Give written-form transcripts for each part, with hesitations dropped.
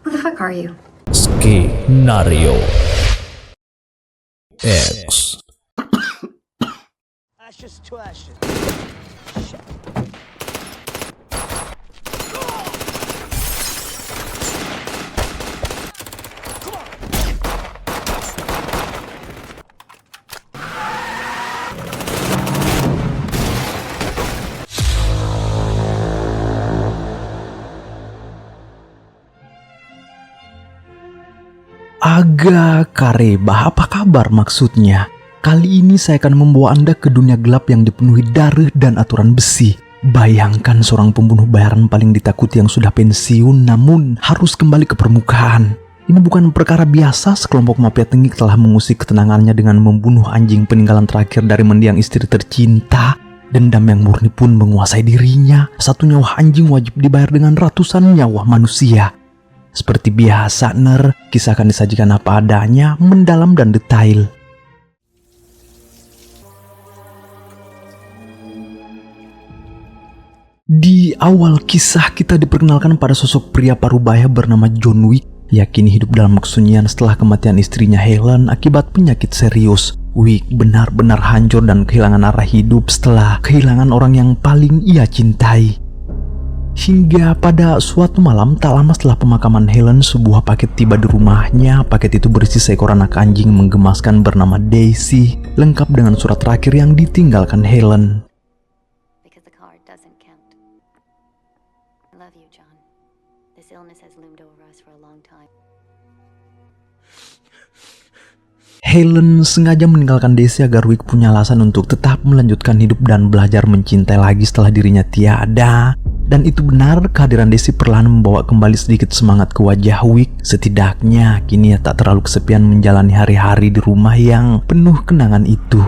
Who the fuck are you? Skenario X. Ashes to ashes. Shit. Aga Kareba, apa kabar maksudnya? Kali ini saya akan membawa Anda ke dunia gelap yang dipenuhi darah dan aturan besi. Bayangkan seorang pembunuh bayaran paling ditakuti yang sudah pensiun namun harus kembali ke permukaan. Ini bukan perkara biasa, sekelompok mafia tengik telah mengusik ketenangannya dengan membunuh anjing peninggalan terakhir dari mendiang istri tercinta. Dendam yang murni pun menguasai dirinya. Satu nyawa anjing wajib dibayar dengan ratusan nyawa manusia. Seperti biasa, kisah akan disajikan apa adanya, mendalam dan detail. Di awal kisah kita diperkenalkan pada sosok pria parubaya bernama John Wick. Ia kini hidup dalam kesunyian setelah kematian istrinya Helen akibat penyakit serius. Wick benar-benar hancur dan kehilangan arah hidup setelah kehilangan orang yang paling ia cintai. Hingga pada suatu malam tak lama setelah pemakaman Helen, sebuah paket tiba di rumahnya. Paket itu berisi seekor anak anjing menggemaskan bernama Daisy, lengkap dengan surat terakhir yang ditinggalkan Helen. Because the card doesn't count. I love you, John. This illness has loomed over us for a long time. Helen sengaja meninggalkan Daisy agar Wick punya alasan untuk tetap melanjutkan hidup dan belajar mencintai lagi setelah dirinya tiada. Dan itu benar, kehadiran Daisy perlahan membawa kembali sedikit semangat ke wajah Wick. Setidaknya kini ia tak terlalu kesepian menjalani hari-hari di rumah yang penuh kenangan itu.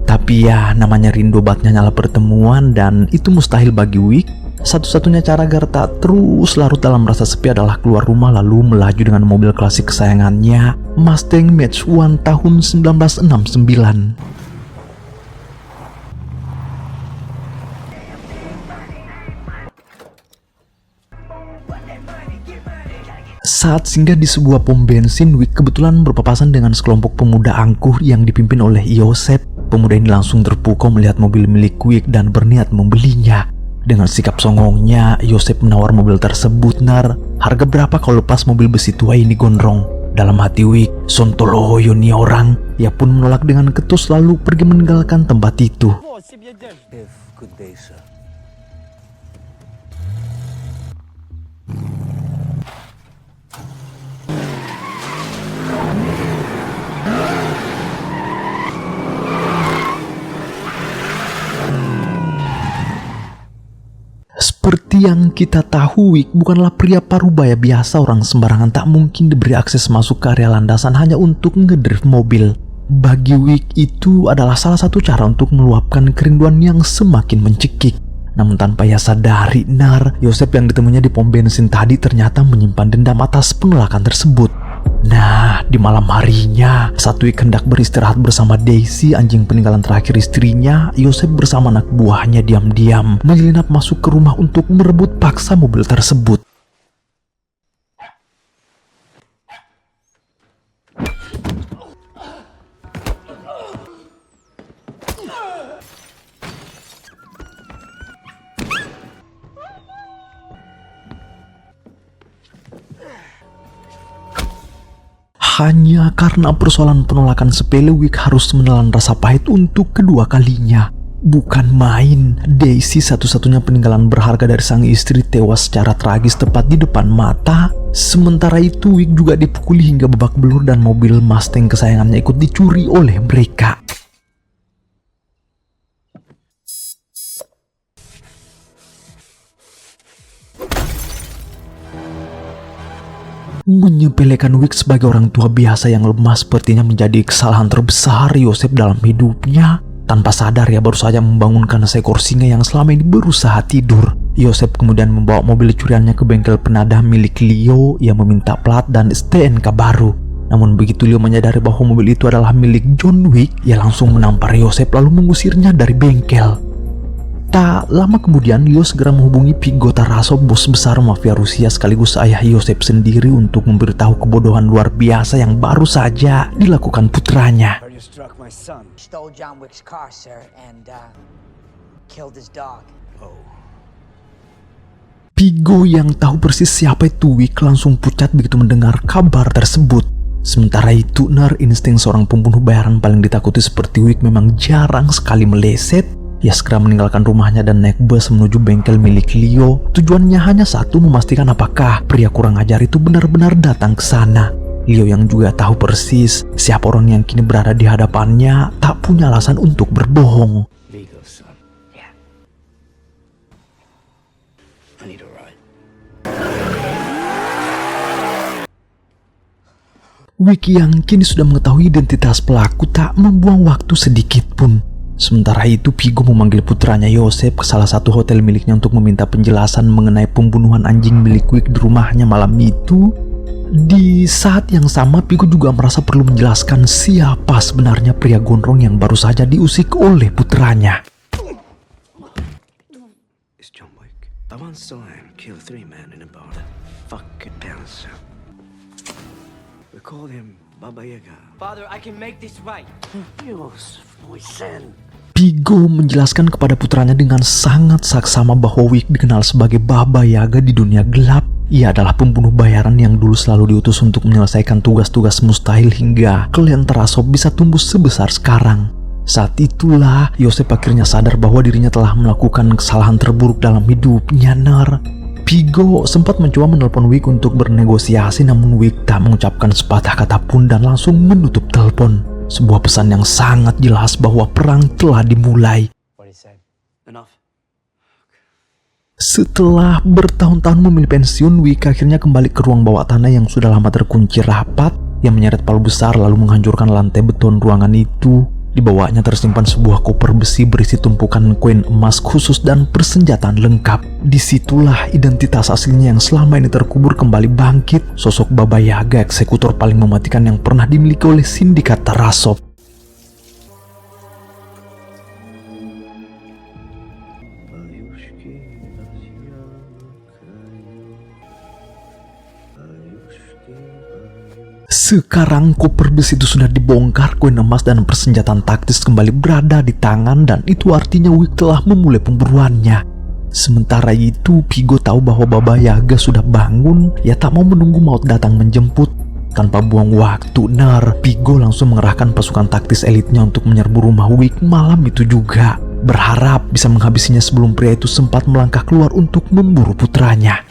Tapi ya, namanya rindu obatnya nyala pertemuan dan itu mustahil bagi Wick. Satu-satunya cara agar tak terus larut dalam rasa sepi adalah keluar rumah lalu melaju dengan mobil klasik kesayangannya, Mustang Mach-1 tahun 1969. Saat singgah di sebuah pom bensin, Wick kebetulan berpapasan dengan sekelompok pemuda angkuh yang dipimpin oleh Yosef. Pemuda ini langsung terpukau melihat mobil milik Wick dan berniat membelinya. Dengan sikap songongnya, Yosef menawar mobil tersebut. Harga berapa kalau lepas mobil besi tua ini gondrong? Dalam hati Wick, sontoloyo nih orang. Ia pun menolak dengan ketus lalu pergi meninggalkan tempat itu. If good day, sir. Seperti yang kita tahu, Wick bukanlah pria parubaya biasa. Orang sembarangan tak mungkin diberi akses masuk ke area landasan hanya untuk ngedrift mobil. Bagi Wick itu adalah salah satu cara untuk meluapkan kerinduan yang semakin mencekik. Namun tanpa ia sadari, Yosef yang ditemuinya di pom bensin tadi ternyata menyimpan dendam atas penolakan tersebut. Di malam harinya, saat Wick hendak beristirahat bersama Daisy, anjing peninggalan terakhir istrinya, Yosef bersama anak buahnya diam-diam menyelinap masuk ke rumah untuk merebut paksa mobil tersebut. Hanya karena persoalan penolakan sepele, Wick harus menelan rasa pahit untuk kedua kalinya. Bukan main, Daisy satu-satunya peninggalan berharga dari sang istri tewas secara tragis tepat di depan mata. Sementara itu Wick juga dipukuli hingga babak belur dan mobil Mustang kesayangannya ikut dicuri oleh mereka. Menyepelekan Wick sebagai orang tua biasa yang lemah sepertinya menjadi kesalahan terbesar Yosef dalam hidupnya. Tanpa sadar ia baru saja membangunkan seekor singa yang selama ini berusaha tidur. Yosef kemudian membawa mobil curiannya ke bengkel penadah milik Leo yang meminta plat dan STNK baru. Namun begitu Leo menyadari bahwa mobil itu adalah milik John Wick, ia langsung menampar Yosef lalu mengusirnya dari bengkel. Tak lama kemudian, Leo segera menghubungi Vigo Tarasov, bos besar mafia Rusia sekaligus ayah Yosef sendiri, untuk memberitahu kebodohan luar biasa yang baru saja dilakukan putranya. Heard you struck my son. Stole John Wick's car, sir, and killed his dog. Oh. Vigo yang tahu persis siapa itu Wick langsung pucat begitu mendengar kabar tersebut. Sementara itu, insting seorang pembunuh bayaran paling ditakuti seperti Wick memang jarang sekali meleset. Ia segera meninggalkan rumahnya dan naik bus menuju bengkel milik Leo. Tujuannya hanya satu, memastikan apakah pria kurang ajar itu benar-benar datang ke sana. Leo yang juga tahu persis siapa orang yang kini berada di hadapannya tak punya alasan untuk berbohong. Vigo, son. Yeah. I need a ride. Wick yang kini sudah mengetahui identitas pelaku tak membuang waktu sedikit pun. Sementara itu, Vigo memanggil putranya Yosef ke salah satu hotel miliknya untuk meminta penjelasan mengenai pembunuhan anjing milik Wick di rumahnya malam itu. Di saat yang sama, Vigo juga merasa perlu menjelaskan siapa sebenarnya pria gondrong yang baru saja diusik oleh putranya. It's John Wick. I once saw him kill 3 men in a bar. Fucking dancer. We call him Baba Yaga. Father, I can make this right. Dios, muy sen. Vigo menjelaskan kepada putranya dengan sangat saksama bahwa Wick dikenal sebagai Baba Yaga di dunia gelap. Ia adalah pembunuh bayaran yang dulu selalu diutus untuk menyelesaikan tugas-tugas mustahil hingga klan Tarasov bisa tumbuh sebesar sekarang. Saat itulah Yosef akhirnya sadar bahwa dirinya telah melakukan kesalahan terburuk dalam hidupnya. Vigo sempat mencoba menelpon Wick untuk bernegosiasi, namun Wick tak mengucapkan sepatah kata pun dan langsung menutup telepon. Sebuah pesan yang sangat jelas bahwa perang telah dimulai. What he said. Enough. Setelah bertahun-tahun memilih pensiun, Wick akhirnya kembali ke ruang bawah tanah yang sudah lama terkunci rapat. Ia menyeret palu besar lalu menghancurkan lantai beton ruangan itu. Di bawahnya tersimpan sebuah koper besi berisi tumpukan koin emas khusus dan persenjataan lengkap. Disitulah identitas aslinya yang selama ini terkubur kembali bangkit. Sosok Baba Yaga, eksekutor paling mematikan yang pernah dimiliki oleh sindikat Tarasov. Sekarang koper besi itu sudah dibongkar, koin emas dan persenjataan taktis kembali berada di tangan, dan itu artinya Wick telah memulai pemburuannya. Sementara itu, Vigo tahu bahwa Baba Yaga sudah bangun. Ia tak mau menunggu maut datang menjemput. Tanpa buang waktu, Vigo langsung mengerahkan pasukan taktis elitnya untuk menyerbu rumah Wick malam itu juga, berharap bisa menghabisinya sebelum pria itu sempat melangkah keluar untuk memburu putranya.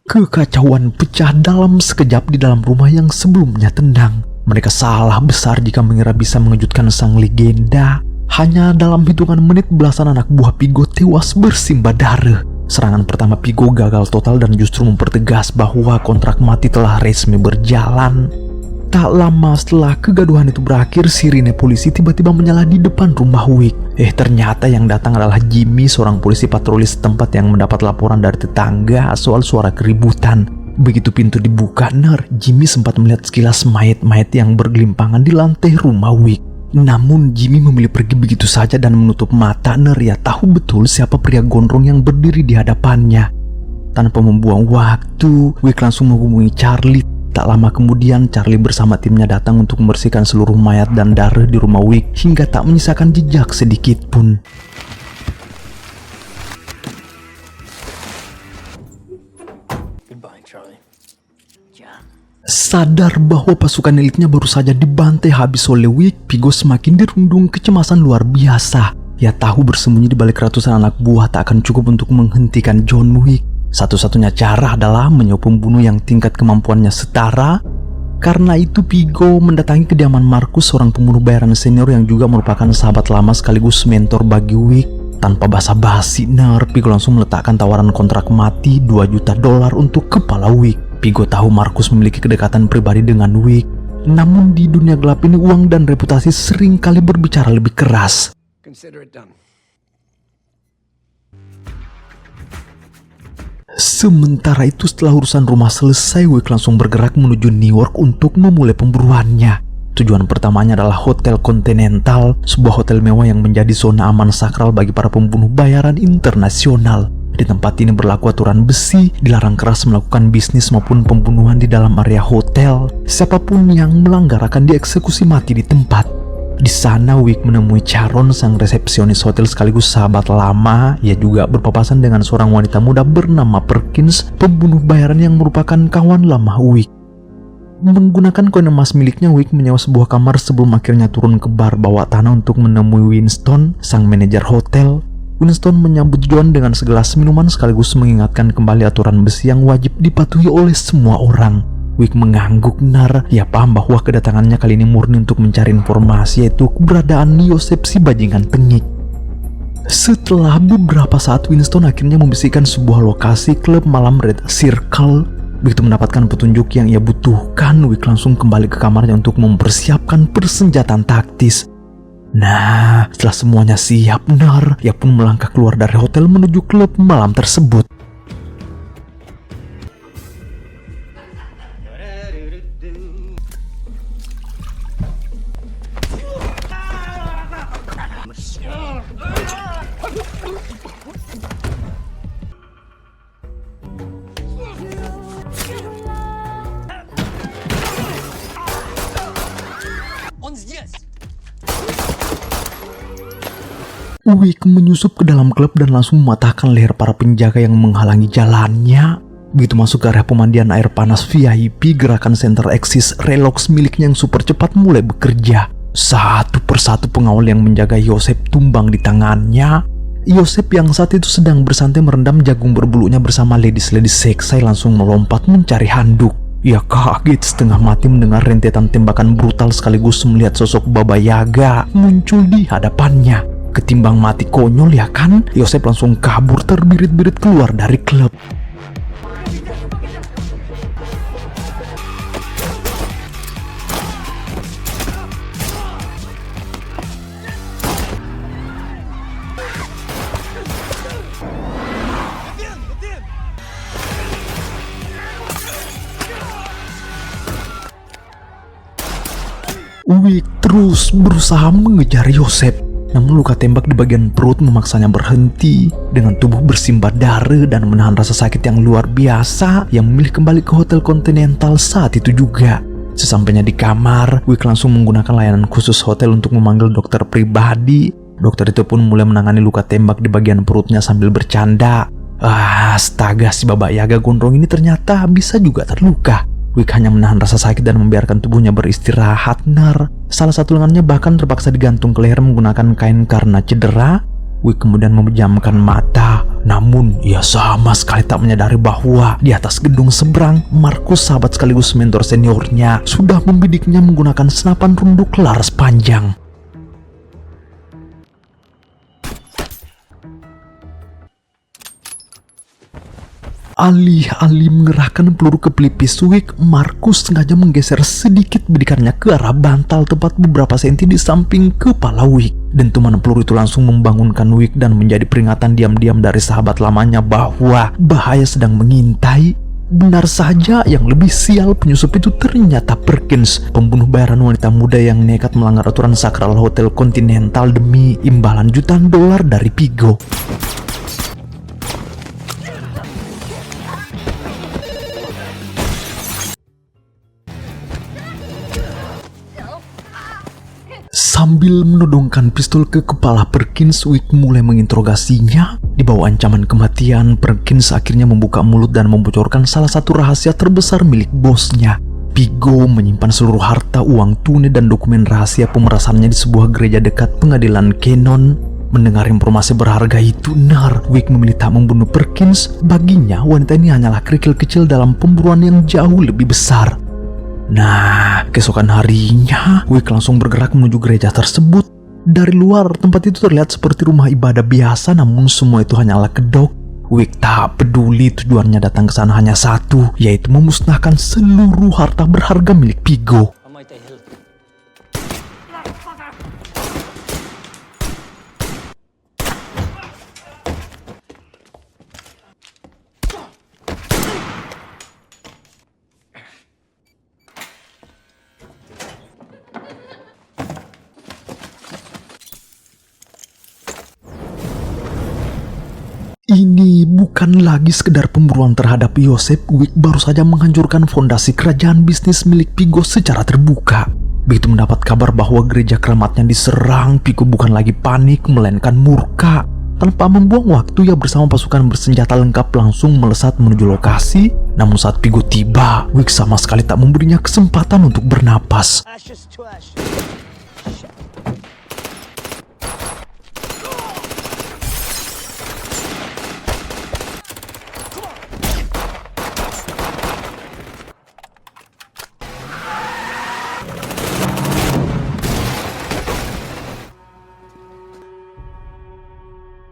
Kekacauan pecah dalam sekejap di dalam rumah yang sebelumnya tenang. Mereka salah besar jika mengira bisa mengejutkan sang legenda. Hanya dalam hitungan menit, belasan anak buah Vigo tewas bersimbah darah. Serangan pertama Vigo gagal total dan justru mempertegas bahwa kontrak mati telah resmi berjalan. Tak lama setelah kegaduhan itu berakhir, sirine polisi tiba-tiba menyala di depan rumah Wick. Ternyata yang datang adalah Jimmy, seorang polisi patroli setempat yang mendapat laporan dari tetangga soal suara keributan. Begitu pintu dibuka, Jimmy sempat melihat sekilas mayat-mayat yang bergelimpangan di lantai rumah Wick. Namun Jimmy memilih pergi begitu saja dan menutup mata. Ia tahu betul siapa pria gondrong yang berdiri di hadapannya. Tanpa membuang waktu, Wick langsung menghubungi Charlie. Tak lama kemudian, Charlie bersama timnya datang untuk membersihkan seluruh mayat dan darah di rumah Wick hingga tak menyisakan jejak sedikit pun. Goodbye, Charlie. John. Sadar bahwa pasukan elitnya baru saja dibantai habis oleh Wick, Vigo semakin dirundung kecemasan luar biasa. Ia tahu bersembunyi di balik ratusan anak buah tak akan cukup untuk menghentikan John Wick. Satu-satunya cara adalah menyewa pembunuh yang tingkat kemampuannya setara. Karena itu Vigo mendatangi kediaman Marcus, seorang pembunuh bayaran senior yang juga merupakan sahabat lama sekaligus mentor bagi Wick. Tanpa basa-basi, Vigo langsung meletakkan tawaran kontrak mati $2 juta untuk kepala Wick. Pigo tahu Markus memiliki kedekatan pribadi dengan Wick. Namun di dunia gelap ini uang dan reputasi sering kali berbicara lebih keras. Consider it done. Sementara itu setelah urusan rumah selesai, Wick langsung bergerak menuju New York untuk memulai pemburuannya. Tujuan pertamanya adalah Hotel Continental, sebuah hotel mewah yang menjadi zona aman sakral bagi para pembunuh bayaran internasional. Di tempat ini berlaku aturan besi, dilarang keras melakukan bisnis maupun pembunuhan di dalam area hotel. Siapapun yang melanggar akan dieksekusi mati di tempat. Di sana Wick menemui Sharon, sang resepsionis hotel sekaligus sahabat lama. Ia juga berpapasan dengan seorang wanita muda bernama Perkins, pembunuh bayaran yang merupakan kawan lama Wick. Menggunakan koin emas miliknya, Wick menyewa sebuah kamar sebelum akhirnya turun ke bar bawah tanah untuk menemui Winston, sang manajer hotel. Winston menyambut John dengan segelas minuman sekaligus mengingatkan kembali aturan besi yang wajib dipatuhi oleh semua orang. Wick mengangguk. Ia paham bahwa kedatangannya kali ini murni untuk mencari informasi, yaitu keberadaan Yosef si bajingan tengik. Setelah beberapa saat, Winston akhirnya membisikkan sebuah lokasi klub malam Red Circle. Begitu mendapatkan petunjuk yang ia butuhkan, Wick langsung kembali ke kamarnya untuk mempersiapkan persenjataan taktis. Nah, setelah semuanya siap, ia pun melangkah keluar dari hotel menuju klub malam tersebut. Wick menyusup ke dalam klub dan langsung mematahkan leher para penjaga yang menghalangi jalannya. Begitu masuk ke area pemandian air panas VIP, gerakan center Axis Relox miliknya yang super cepat mulai bekerja. Satu persatu pengawal yang menjaga Yosef tumbang di tangannya. Yosef yang saat itu sedang bersantai merendam jagung berbulunya bersama ladies-ladies seksai langsung melompat mencari handuk. Ia kaget setengah mati mendengar rentetan tembakan brutal sekaligus melihat sosok Baba Yaga muncul di hadapannya. Ketimbang mati konyol ya kan, Yosef langsung kabur terbirit-birit keluar dari klub. Wick terus berusaha mengejar Yosef. Namun luka tembak di bagian perut memaksanya berhenti. Dengan tubuh bersimbah darah dan menahan rasa sakit yang luar biasa, ia memilih kembali ke Hotel Continental saat itu juga. Sesampainya di kamar, Wick langsung menggunakan layanan khusus hotel untuk memanggil dokter pribadi. Dokter itu pun mulai menangani luka tembak di bagian perutnya sambil bercanda. Astaga, si Baba Yaga gondrong ini ternyata bisa juga terluka. Wick hanya menahan rasa sakit dan membiarkan tubuhnya beristirahat. Salah satu lengannya bahkan terpaksa digantung ke leher menggunakan kain karena cedera. Wick kemudian memejamkan mata. Namun ia sama sekali tak menyadari bahwa di atas gedung seberang, Markus, sahabat sekaligus mentor seniornya, sudah membidiknya menggunakan senapan runduk laras panjang. Alih-alih mengerahkan peluru ke pelipis Wick, Markus sengaja menggeser sedikit bidikannya ke arah bantal tepat beberapa senti di samping kepala Wick. Dentuman peluru itu langsung membangunkan Wick dan menjadi peringatan diam-diam dari sahabat lamanya bahwa bahaya sedang mengintai. Benar saja, yang lebih sial penyusup itu ternyata Perkins, pembunuh bayaran wanita muda yang nekat melanggar aturan sakral Hotel Continental demi imbalan jutaan dolar dari Pigo. Sambil menodongkan pistol ke kepala Perkins, Wick mulai menginterogasinya. Di bawah ancaman kematian, Perkins akhirnya membuka mulut dan membocorkan salah satu rahasia terbesar milik bosnya. Pigo menyimpan seluruh harta, uang tunai, dan dokumen rahasia pemerasannya di sebuah gereja dekat pengadilan Cannon. Mendengar informasi berharga itu, Wick memilih tak membunuh Perkins. Baginya, wanita ini hanyalah kerikil kecil dalam pemburuan yang jauh lebih besar. Keesokan harinya, Wick langsung bergerak menuju gereja tersebut. Dari luar, tempat itu terlihat seperti rumah ibadah biasa, namun semua itu hanyalah kedok. Wick tak peduli tujuannya datang ke sana hanya satu, yaitu memusnahkan seluruh harta berharga milik Vigo. Ini bukan lagi sekedar pemburuan terhadap Yosef. Wick baru saja menghancurkan fondasi kerajaan bisnis milik Vigo secara terbuka. Begitu mendapat kabar bahwa gereja keramatnya diserang, Vigo bukan lagi panik, melainkan murka. Tanpa membuang waktu, ia bersama pasukan bersenjata lengkap langsung melesat menuju lokasi. Namun saat Vigo tiba, Wick sama sekali tak memberinya kesempatan untuk bernapas.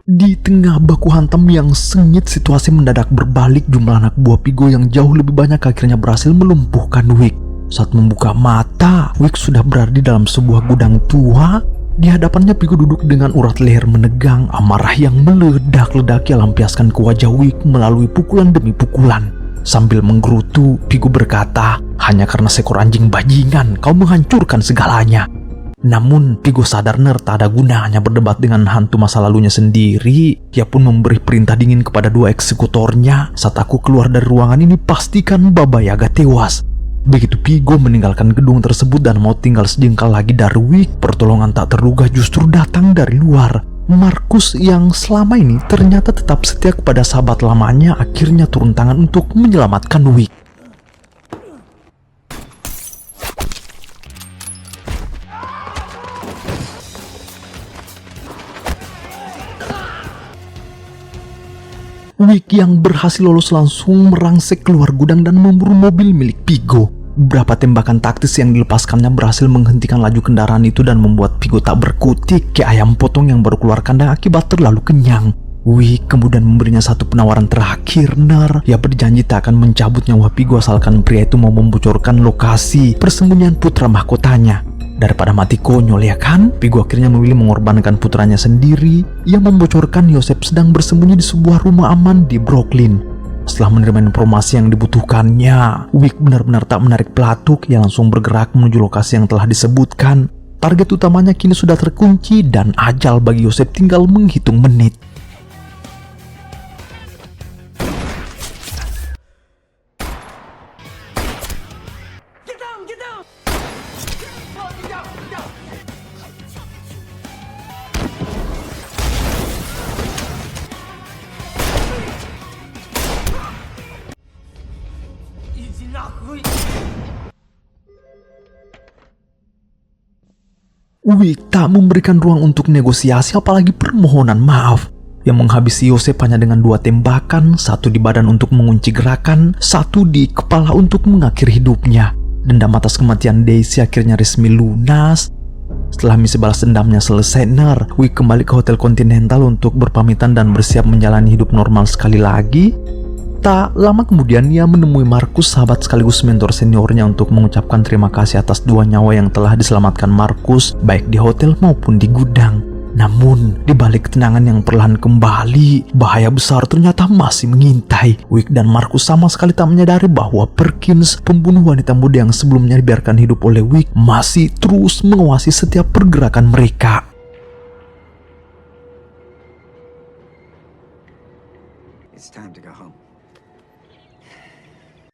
Di tengah baku hantam yang sengit, situasi mendadak berbalik. Jumlah anak buah Vigo yang jauh lebih banyak akhirnya berhasil melumpuhkan Wick. Saat membuka mata, Wick sudah berada di dalam sebuah gudang tua. Di hadapannya Vigo duduk dengan urat leher menegang, amarah yang meledak-ledak ia lampiaskan ke wajah Wick melalui pukulan demi pukulan. Sambil menggerutu, Vigo berkata, "Hanya karena seekor anjing bajingan kau menghancurkan segalanya." Namun Vigo sadar tak ada gunanya berdebat dengan hantu masa lalunya sendiri. Ia pun memberi perintah dingin kepada dua eksekutornya, "Saat aku keluar dari ruangan ini, pastikan Baba Yaga tewas." Begitu Vigo meninggalkan gedung tersebut dan mau tinggal sejengkal lagi dari Wick, pertolongan tak terduga justru datang dari luar. Markus yang selama ini ternyata tetap setia kepada sahabat lamanya akhirnya turun tangan untuk menyelamatkan Wick. Wick yang berhasil lolos langsung merangsek keluar gudang dan memburu mobil milik Vigo. Beberapa tembakan taktis yang dilepaskannya berhasil menghentikan laju kendaraan itu dan membuat Vigo tak berkutik kayak ayam potong yang baru keluar kandang akibat terlalu kenyang. Wick kemudian memberinya satu penawaran terakhir. Ia berjanji tak akan mencabut nyawa Vigo asalkan pria itu mau membocorkan lokasi persembunyian putra mahkotanya. Daripada mati konyol ya kan, Vigo akhirnya memilih mengorbankan putranya sendiri. Ia membocorkan Yosef sedang bersembunyi di sebuah rumah aman di Brooklyn. Setelah menerima informasi yang dibutuhkannya, Wick benar-benar tak menarik pelatuk. Ia langsung bergerak menuju lokasi yang telah disebutkan. Target utamanya kini sudah terkunci dan ajal bagi Yosef tinggal menghitung menit. Wick tak memberikan ruang untuk negosiasi apalagi permohonan maaf. Yang menghabisi Yosef hanya dengan 2 tembakan, satu di badan untuk mengunci gerakan, satu di kepala untuk mengakhiri hidupnya. Dendam atas kematian Daisy akhirnya resmi lunas. Setelah misi balas dendamnya selesai, Wick kembali ke Hotel Continental untuk berpamitan dan bersiap menjalani hidup normal sekali lagi. Tak lama kemudian ia menemui Markus, sahabat sekaligus mentor seniornya, untuk mengucapkan terima kasih atas 2 nyawa yang telah diselamatkan Markus, baik di hotel maupun di gudang. Namun, di balik ketenangan yang perlahan kembali, bahaya besar ternyata masih mengintai. Wick dan Markus sama sekali tak menyadari bahwa Perkins, pembunuh wanita muda yang sebelumnya dibiarkan hidup oleh Wick, masih terus mengawasi setiap pergerakan mereka. It's time to go home.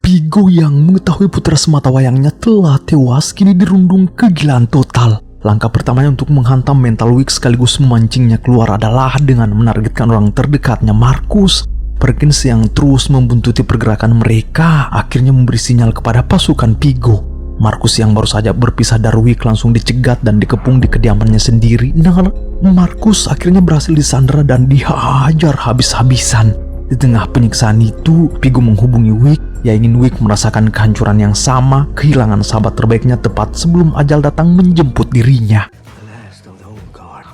Vigo yang mengetahui putra sematawayangnya telah tewas kini dirundung kegilaan total. Langkah pertamanya untuk menghantam mental Wick sekaligus memancingnya keluar adalah dengan menargetkan orang terdekatnya Markus. Perkins yang terus membuntuti pergerakan mereka akhirnya memberi sinyal kepada pasukan Vigo. Markus yang baru saja berpisah dari Wick langsung dicegat dan dikepung di kediamannya sendiri. Markus akhirnya berhasil disandera dan dihajar habis-habisan. Di tengah penyiksaan itu, Vigo menghubungi Wick. Ia ingin Wick merasakan kehancuran yang sama, kehilangan sahabat terbaiknya tepat sebelum ajal datang menjemput dirinya. The last of the old guard.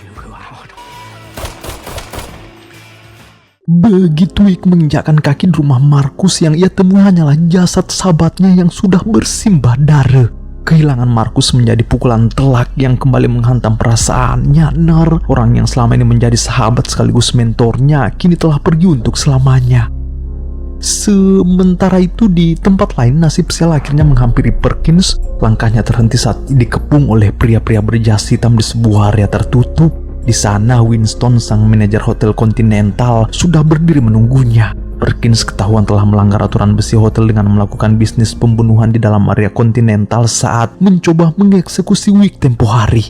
You Begitu Wick menginjakkan kaki di rumah Markus, yang ia temui hanyalah jasad sahabatnya yang sudah bersimbah darah. Kehilangan Markus menjadi pukulan telak yang kembali menghantam perasaannya. Nar, orang yang selama ini menjadi sahabat sekaligus mentornya, kini telah pergi untuk selamanya. Sementara itu di tempat lain, nasib Sel akhirnya menghampiri Perkins. Langkahnya terhenti saat dikepung oleh pria-pria berjas hitam di sebuah area tertutup. Di sana Winston, sang manajer hotel Continental, sudah berdiri menunggunya. Perkins ketahuan telah melanggar aturan besi hotel dengan melakukan bisnis pembunuhan di dalam area Continental saat mencoba mengeksekusi Wick tempo hari.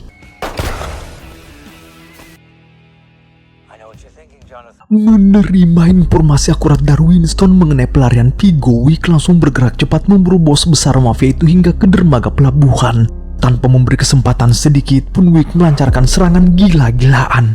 Menerima informasi akurat dari Winston mengenai pelarian Vigo, Wick langsung bergerak cepat memburu bos besar mafia itu hingga ke dermaga pelabuhan. Tanpa memberi kesempatan sedikit pun, Wick melancarkan serangan gila-gilaan.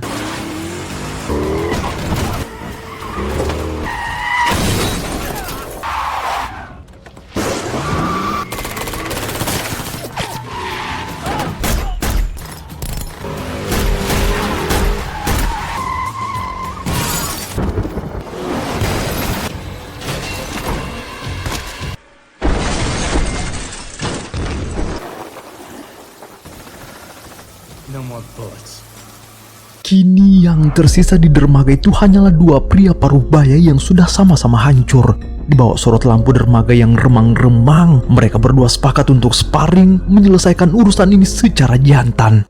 Kini yang tersisa di dermaga itu hanyalah dua pria paruh baya yang sudah sama-sama hancur. Di bawah sorot lampu dermaga yang remang-remang, mereka berdua sepakat untuk sparring menyelesaikan urusan ini secara jantan.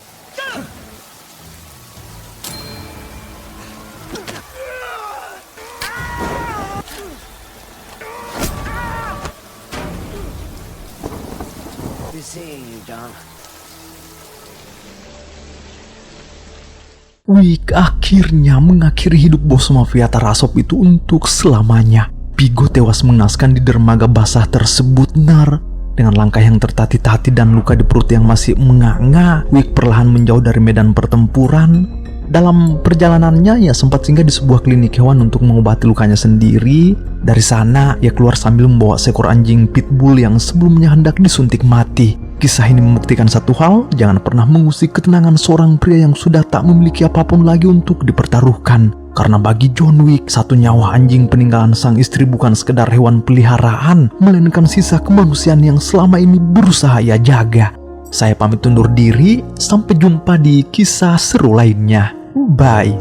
Good seeing you, John. Wick akhirnya mengakhiri hidup bos mafia Tarasov itu untuk selamanya. Vigo tewas mengenaskan di dermaga basah tersebut. Nar, dengan langkah yang tertati-tati dan luka di perut yang masih menganga, Wick perlahan menjauh dari medan pertempuran. Dalam perjalanannya, ia sempat singgah di sebuah klinik hewan untuk mengobati lukanya sendiri. Dari sana, ia keluar sambil membawa seekor anjing pitbull yang sebelumnya hendak disuntik mati. Kisah ini membuktikan satu hal, jangan pernah mengusik ketenangan seorang pria yang sudah tak memiliki apapun lagi untuk dipertaruhkan. Karena bagi John Wick, satu nyawa anjing peninggalan sang istri bukan sekedar hewan peliharaan, melainkan sisa kemanusiaan yang selama ini berusaha ia jaga. Saya pamit undur diri, sampai jumpa di kisah seru lainnya. Bye.